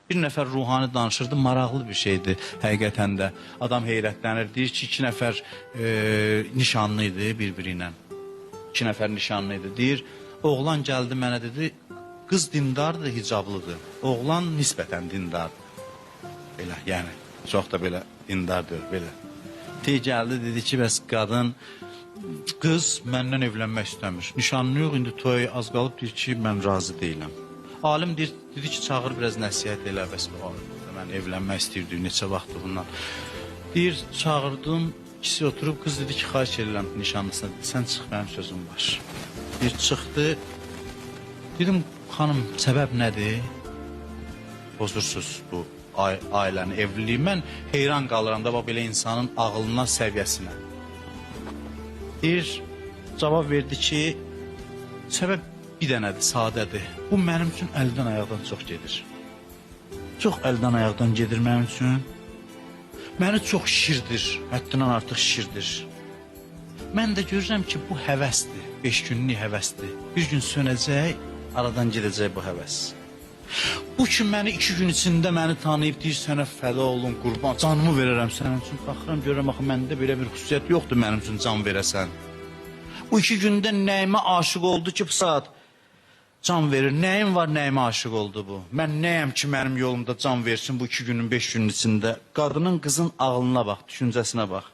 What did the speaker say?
Bir nəfər ruhani danışırdı, maraqlı bir şeydi həqiqətən də. Adam heyrətlənir, deyir ki, 2 nəfər nişanlı idi bir-biri ilə. 2 nəfər nişanlı idi. Deyir, oğlan gəldi mənə dedi, qız dindardır, hicablıdır. Oğlan nisbətən dindardır. Belə, yəni, çox da belə dindardır, belə. Tey gəldi, dedi ki, bəs qadın, qız məndən evlənmək istəmir. Nişanlı yox, indi toy az qalıb, deyir ki, mən razı deyiləm. Alim dedi ki, çağır biraz nəsihət elə, bəs mən evlənmək istəyirdim, neçə vaxtdır bundan. Deyir, çağırdım, ikisi oturub, qız dedi ki, xahiş edirəm nişanlısına, dedi, sən çıx, mənim sözüm var. Bir çıxdı, dedim, xanım, səbəb nədir? Bozursuz bu ailəni, evliliyi. Mən heyran qalıram da, belə insanın ağılına, səviyyəsinə. Deyir, cavab verdi ki, səbəb bir dənədir, sadədir. Bu mənim üçün əldən ayaqdan çox gedir. Çox əldən ayaqdan gedir mənim üçün. Məni çox şişirdir, həddindən artıq şişirdir. Mən də görürəm ki, bu həvəsdir, 5 günlük həvəsdir. Bir gün sönəcək, aradan gedəcək bu həvəs. Bu ki, məni 2 gün içində məni tanıyıb, deyir, sənə fəda olun, qurban, canımı verərəm sənin üçün. Baxıram, görürəm, axı, məndə belə bir xüsusiyyət yoxdur mənim üçün can verəsən. Bu 2 gündə nəyimə aşıq oldu ki, bu saat can verir. Nəyim var, nəyimə aşıq oldu bu? Mən nəyəm ki, mənim yolumda can versin bu 2 günün, 5 günün içində? Qadının, qızın ağlına bax, düşüncəsinə bax.